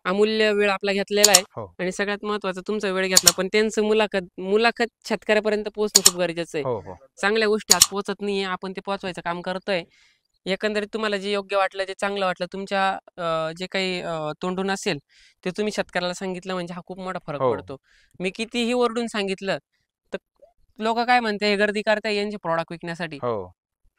अमूल्य वेळ आपला घेतलेला आहे हो आणि सगळ्यात महत्त्वाचं तुमचा वेळ घेतला, पण त्यांचं मुलाखत शेतकऱ्यापर्यंत पोहोचणं खूप गरजेचं आहे. हो हो चांगल्या गोष्टी आज पोहोचत नाहीये, आपण ते पोहोचवायचं काम करतोय. एकंदरीत तुम्हाला जे योग्य वाटलं, जे चांगलं वाटलं, तुमच्या जे काही तोंडून असेल ते तुम्ही शेतकऱ्याला सांगितलं म्हणजे हा खूप मोठा फरक हो पडतो. मी कितीही ओरडून सांगितलं तर लोक काय म्हणते, हे गर्दी करताय यांचे प्रॉडक्ट विकण्यासाठी. हो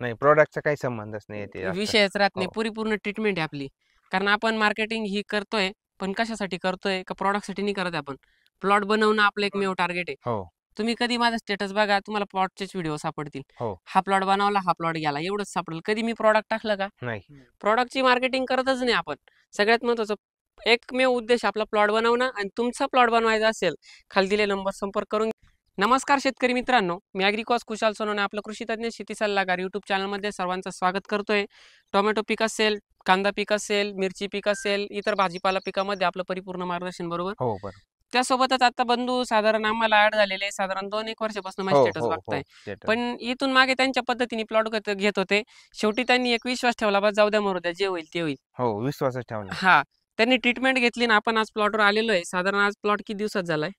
नाही, प्रोडक्टचा काही संबंधच नाही येते जास्त. विषयच राहत नाही, हो परिपूर्ण ट्रीटमेंट आहे आपली. कारण आपण मार्केटिंग ही करतोय, पण कशासाठी करतोय? का प्रॉडक्टसाठी नाही करत आपण. प्लॉट बनवणं आपलं एकमेव टार्गेट आहे. हो तुम्ही कधी माझा स्टेटस बघा, तुम्हाला प्लॉटचेच व्हिडिओ सापडतील. हो हा प्लॉट बनवला, हा प्लॉट गेला, एवढंच सापडेल. कधी मी प्रॉडक्ट टाकलं का? नाही प्रॉडक्टची मार्केटिंग करतच नाही आपण. सगळ्यात महत्त्वाचं एकमेव उद्देश आपला प्लॉट बनवणं, आणि तुमचा प्लॉट बनवायचा असेल, खाली दिलेला नंबर संपर्क करून. नमस्कार शेतकरी मित्रांनो, मी ॲग्रिकॉस कुशाल सोनवणे आपलं कृषी तज्ञ शेती सल्लागार यूट्यूब चॅनलमध्ये सर्वांचं स्वागत करतोय. टोमॅटो पीक असेल, कांदा पीक असेल, मिरची पीक असेल, इतर भाजीपाला पिकामध्ये आपलं परिपूर्ण मार्गदर्शन बरोबर. हो बरं त्यासोबतच आता बंधू साधारण आम्हाला ऍड झालेले, साधारण 2-1 वर्षापासून माझे हो स्टेटस हो हो बघताय. स्टेटस पण इथून मागे त्यांच्या पद्धतीने प्लॉट घेत होते. शेवटी त्यांनी एक विश्वास ठेवला, बस जाऊ द्या मरू द्या, जे होईल ते होईल. हो विश्वासच ठेवला. हा, त्यांनी ट्रीटमेंट घेतली ना आपण आज प्लॉटवर आलेलो आहे. साधारण आज प्लॉट किती दिवसात झालाय?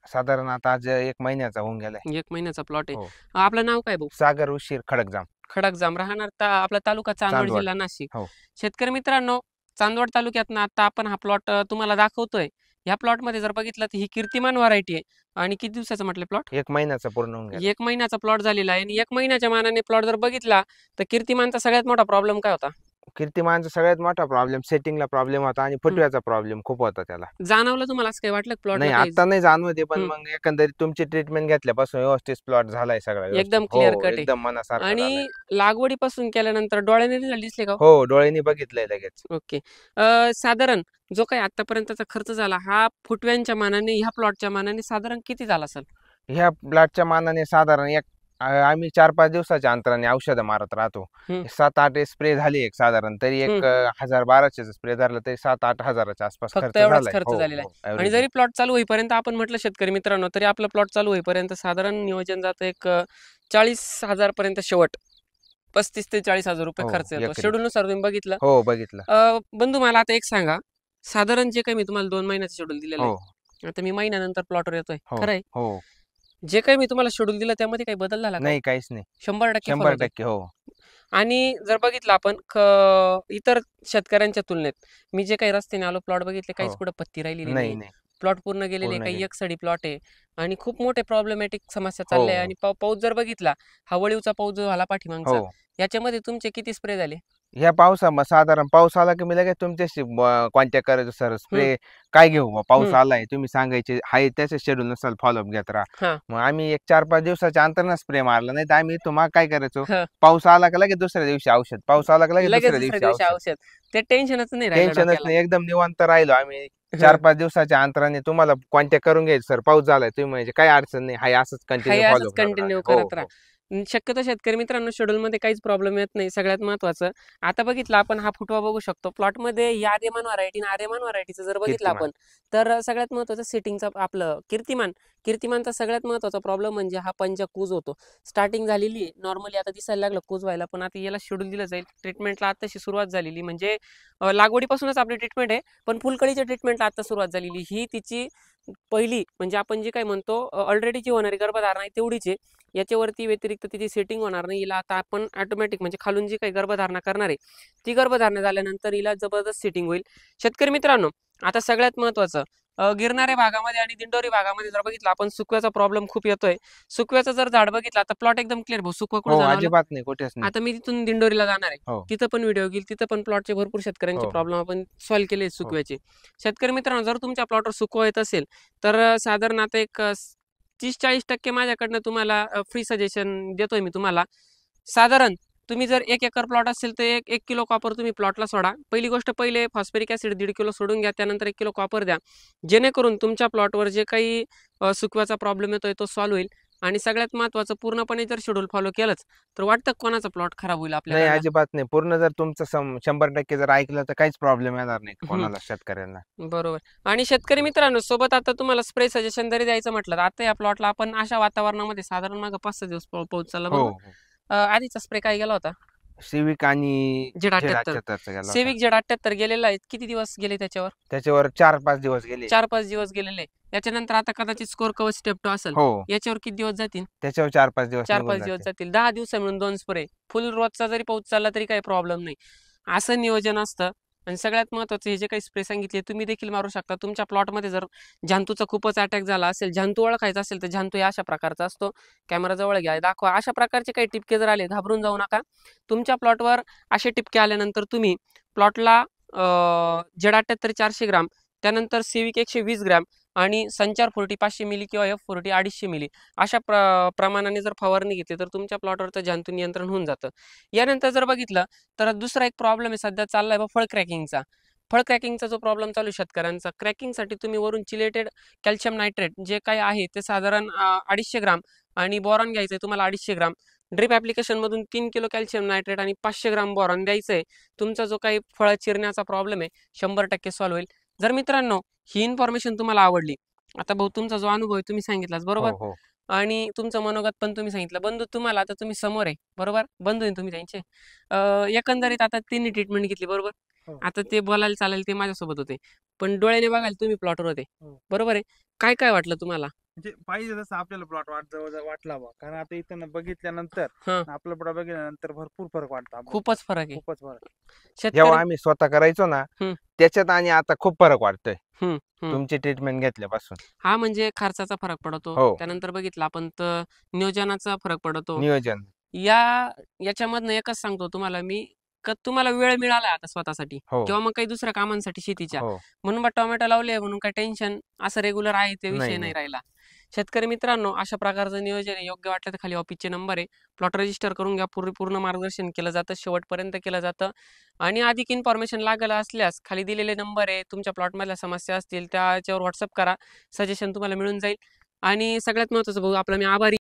साधारण आता आज 1 महिन्याचा होऊन गेलाय. 1 महिन्याचा प्लॉट आहे. हो आपलं नाव काय भाऊ? सागर उशीर खडकजाम. खडकजाम, राहणार आपला तालुका चांदवड, चांदवड. जिल्हा नाशिक. हो शेतकरी मित्रांनो, चांदवड तालुक्यात ना आता आपण हा प्लॉट तुम्हाला दाखवतोय. ह्या प्लॉटमध्ये जर बघितलं तर ही कीर्तिमान व्हरायटी आहे. आणि किती दिवसाचं म्हटलं प्लॉट? 1 महिन्याचा पूर्ण होऊन गेला. 1 महिन्याचा प्लॉट झालेला आहे. आणि 1 महिन्याच्या मानाने प्लॉट जर बघितला तर कीर्तिमानचा सगळ्यात मोठा प्रॉब्लेम काय होता? कीर्तिमानचा सगळ्यात मोठा प्रॉब्लेम सेटिंगला प्रॉब्लेम होता आणि फुटव्याचा प्रॉब्लेम खूप होता त्याला. जाणवलं तुम्हाला असं काही वाटलं प्लॉटला नाही काही? आता नाही जाणवते, पण हम्म. मग एकंदरीत तुमची ट्रीटमेंट घेतल्यापासून व्यवस्थित प्लॉट झालाय सगळा व्यवस्थित. एकदम क्लिअर हो कट आहे. एकदम मनासारखा झालाय. आणि लागवडीपासून केल्यानंतर डोळ्याने रिझल्ट दिसले का? हो डोळ्यांनी बघितलंय लगेच. ओके. साधारण जो काही आतापर्यंतचा खर्च झाला हा फुटव्यांच्या मानाने, ह्या प्लॉटच्या मानाने साधारण किती झाला असेल? ह्या प्लॉटच्या मानाने साधारण आम्ही 4-5 दिवसाच्या अंतराने औषधं मारत राहतो. हम्म. 7-8 स्प्रे झाली एक साधारण, तरी एक 1000-1200 स्प्रे धरलं तरी 7-8 हजाराच्या आसपास फक्त खर्च एवढाच झालाय. खर्च हो झालेला हो आहे. आणि average. जरी प्लॉट चालू होईपर्यंत आपण म्हटलं शेतकरी मित्रांनो, तरी आपलं प्लॉट चालू होईपर्यंत साधारण नियोजन जातं एक 40,000 पर्यंत शेवट. 35,000 ते 40,000 रुपये हो खर्च येतो एकरी. शेड्यूल नुसार. तुम्ही बघितलं. हो बघितलं. बंधू मला आता एक सांगा, साधारण जे काही मी तुम्हाला 2 महिन्याचं शेड्यूल दिलेलं हो आहे, आता मी महिन्यानंतर प्लॉटवर येतोय, हो खरं आहे? हो जे काही मी तुम्हाला शेड्यूल दिलं त्यामध्ये काही बदल झाला का? नाही काहीच नाही. 100% फरक आहे. 100% हो आणि जर बघितलं आपण इतर शेतकऱ्यांच्या तुलनेत, मी जे काही रस्त्याने आलो प्लॉट बघितले, काहीच हो कुठं पत्ती राहिलेली नाही नाही. नाही प्लॉट पूर्ण गेलेले, पूर्ण काही गेले. एकसडी प्लॉट आहे. आणि खूप मोठे प्रॉब्लेमॅटिक समस्या हो चालल्या आहे. हो आणि पाऊस जर बघितला, हा वळीवचा पाऊस जो झाला पाठीमागचा, हो याच्यामध्ये तुमचे किती स्प्रे झाले? ह्या पावसामध्ये साधारण पाऊस आला की मी लगेच तुमच्याशी कॉन्टॅक्ट करायचो, सर स्प्रे काय घेऊ बा, पाऊस आलाय, तुम्ही सांगायचे हाय त्याचे शेड्यूल नसाल फॉलोअप घेत राहा. हा मग आम्ही एक 4-5 दिवसाच्या अंतरानं स्प्रे मारला. नाही तर आम्ही तुम्हाला काय करायचो, हा. पाऊस आला का लगेच दुसऱ्या दिवशी औषध, पाऊस आला का लगेच लगेच दुसऱ्या दुसऱ्या दिवशी दिवशी औषध. औषध. ते टेन्शनच नाही राहिलं टेन्शनच डोक्याला. नाही, एकदम निवांत राहिलो आम्ही. 4-5 दिवसाच्या अंतराने तुम्हाला कॉन्टॅक्ट करून घ्यायचं, सर पाऊस झालाय, तुम्ही म्हणजे काही अडचण नाही, हाय असंच कंटिन्यू हाय, फॉलो असंच कंटिन्यू हो करत राहा. हो शक्यतो शेतकरी मित्रांनो, शेड्यूलमध्ये काहीच प्रॉब्लेम येत नाही. सगळ्यात महत्वाचं, आता बघितलं आपण हा फुटवा बघू शकतो प्लॉटमध्ये. ही आर्यमान व्हरायटी आणि आर्यमान व्हरायटीचं जर बघितलं कीर्तिमान. आपण, तर सगळ्यात महत्वाचं सेटिंगचा आपलं कीर्तिमानचा सगळ्यात महत्वाचा प्रॉब्लेम म्हणजे हा पंजा कूज होतो. स्टार्टिंग झालेली आहे नॉर्मली, आता दिसायला लागलं कूज व्हायला, पण आता याला शेड्यूल दिलं जाईल. ट्रीटमेंटला आताशी सुरुवात झालेली, म्हणजे लागवडीपासूनच आपली ट्रीटमेंट आहे, पण फुलकळीच्या ट्रीटमेंटला आता सुरुवात झालेली. ही तिची पहिली, म्हणजे आपण जे काय म्हणतो ऑलरेडी जी होणारी गर्भधारणा आहे तेवढीच आहे. याच्यावरती व्यतिरिक्त तिची सेटिंग होणार नाही. हिला आता आपण ऑटोमॅटिक, म्हणजे खालून जी काही गर्भधारणा करणार आहे, ती गर्भधारणा झाल्यानंतर हिला जबरदस्त सेटिंग होईल. शेतकरी मित्रांनो, आता सगळ्यात महत्वाचं, गिरणाऱ्या भागामध्ये आणि दिंडोरी भागामध्ये जर बघितलं आपण, सुकव्याचा प्रॉब्लेम खूप येतोय. सुकव्याचं जर झाड बघितलं, आता प्लॉट एकदम क्लिअर भाऊ, सुकवा कुठं हो जाणवलं? अजिबात नाही, कुठेच नाही. आता मी तिथून दिंडोरीला जाणार आहे, हो तिथं पण व्हिडिओ घेईल, तिथं पण प्लॉटचे भरपूर शेतकऱ्यांचे हो प्रॉब्लेम आपण सॉल्व्ह केले हो सुकव्याचे. शेतकरी मित्रांनो, जर तुमच्या प्लॉटवर सुकवा येत असेल तर साधारण आता एक 30-40% माझ्याकडनं तुम्हाला फ्री सजेशन देतोय मी तुम्हाला. साधारण तुम्ही जर 1 एकर प्लॉट असेल तर 1 किलो कॉपर तुम्ही प्लॉटला सोडा. पहिली गोष्ट, पहिले फॉस्फरिक ऍसिड 1.5 किलो सोडून घ्या, त्यानंतर 1 किलो कॉपर द्या, जेणेकरून तुमच्या प्लॉटवर जे काही सुकव्याचा प्रॉब्लेम येतोय तो सॉल्व्ह होईल. आणि सगळ्यात महत्वाचं, पूर्णपणे जर शेड्यूल फॉलो केलंच तर वाटतं कोणाचा प्लॉट खराब होईल नाही आपल्याला? अजिबात नाही. पूर्ण जर तुमचं 100% जर ऐकलं तर काहीच प्रॉब्लेम येणार नाही कोणाला, शेतकऱ्यांना. बरोबर. आणि शेतकरी मित्रांनो, सोबत आता तुम्हाला स्प्रे सजेशन जरी द्यायचं म्हटलं तर आता या प्लॉटला आपण अशा वातावरणामध्ये साधारण मागं 5-6 दिवस पाऊस चालला हो बरोबर. हो आधीचा स्प्रे काय गेला होता? सिविक आणि जेड झेड 78 78 गेला होता. सिविक जेड 78 गेलेला आहे. किती दिवस गेले त्याच्यावर? त्याच्यावर 4-5 दिवस गेले. 4-5 दिवस गेलेले. याच्यानंतर आता कदाचित स्कोर कव्हर स्टेप 2 असेल. हो, याच्यावर किती दिवस जातील? त्याच्यावर 4-5 दिवस निघून 4-5 दिवस जाते. जातील. 10 दिवस मिळून 2 स्प्रे. फुल रोजचा जरी पाऊस चालला तरी काही प्रॉब्लेम नाही. असं नियोजन असतं. आणि सगळ्यात महत्त्वाचं हे जे काही स्प्रे सांगितले तुम्ही देखील मारू शकता. तुमच्या प्लॉटमध्ये जर जंतूचा खूपच अटॅक झाला असेल, जंतू ओळखायचा असेल, तर जंतू या अशा प्रकारचा असतो. कॅमेरा जवळ घ्या, दाखवा. अशा प्रकारचे काही टिपके जर आले, घाबरून जाऊ नका. तुमच्या प्लॉटवर असे टिपके आल्यानंतर तुम्ही प्लॉटला जेड 78 400 ग्राम, त्यानंतर सिविक 120 ग्राम आणि संचार 40 500 मिली किंवा F40 250 मिली अशा प्रमाणाने जर फवारणी घेतली तर तुमच्या प्लॉटवर तर जंतू नियंत्रण होऊन जातं. यानंतर जर बघितलं तर दुसरा एक प्रॉब्लेम आहे सध्या चाललाय फळ क्रॅकिंगचा. फळ क्रॅकिंगचा जो प्रॉब्लेम चालू आहे शेतकऱ्यांचा, क्रॅकिंगसाठी तुम्ही वरून चिलेटेड कॅल्शियम नायट्रेट जे काही आहे ते साधारण 250 ग्राम आणि बोरॉन घ्यायचं आहे तुम्हाला 250 ग्राम. ड्रिप ॲप्लिकेशनमधून 3 किलो कॅल्शियम नायट्रेट आणि 500 ग्राम बोरॉन द्यायचं आहे. तुमचा जो काही फळ चिरण्याचा प्रॉब्लेम आहे 100% सॉल्व्ह होईल. जर मित्रांनो ही इन्फॉर्मेशन तुम्हाला आवडली, आता भाऊ तुमचा जो अनुभव आहे तुम्ही सांगितलाच बरोबर, हो, हो. आणि तुमचं मनोगत पण तुम्ही सांगितलं. बंधू तुम्हाला आता तुम्ही समोर आहे बरोबर, बंधू आहे तुम्ही त्यांचे. एकंदरीत आता त्यांनी ट्रीटमेंट घेतली बरोबर. हो. आता ते बोलायला चालेल ते माझ्यासोबत होते, पण डोळ्याने बघायला तुम्ही प्लॉटवर होते हो. बरोबर आहे. काय काय वाटलं तुम्हाला? म्हणजे पाहिजे तसं आपल्याला प्लॉट वाटला बा, कारण आता इथं बघितल्यानंतर हा, आपला प्लॉट बघितल्यानंतर भरपूर फरक वाटतो आपल्याला. खूपच फरक आहे. खूपच फरक. शेतकरी जेव्हा आम्ही स्वतः करायचो ना, हम्म. त्याच्यात आणि आता खूप फरक वाटतोय हम्म, हम्म. तुमची ट्रीटमेंट घेतल्यापासून. हा म्हणजे खर्चाचा फरक पडतो. हो. त्यानंतर बघितलं आपण तर नियोजनाचा फरक पडतो. नियोजन. याच्यामधनं एकच सांगतो तुम्हाला मी, का तुम्हाला वेळ मिळाला आता स्वतःसाठी हो, किंवा मग काही दुसऱ्या कामांसाठी शेतीच्या, हो. म्हणून बा टोमॅटो लावले म्हणून काही टेन्शन असं रेग्युलर आहे ते विषय नाही, नाही राहिला. शेतकरी मित्रांनो अशा प्रकारचं नियोजन आहे. योग्य वाटलं तर खाली ऑफिसचे नंबर आहे, प्लॉट रजिस्टर करून घ्या. पूर्ण मार्गदर्शन केलं जातं, शेवटपर्यंत केलं जातं. आणि अधिक इन्फॉर्मेशन लागलं असल्यास खाली दिलेले नंबर आहे, तुमच्या प्लॉटमधल्या समस्या असतील त्याच्यावर व्हॉट्सअप करा, सजेशन तुम्हाला मिळून जाईल. आणि सगळ्यात महत्त्वाचं भाऊ आपला मी आभारी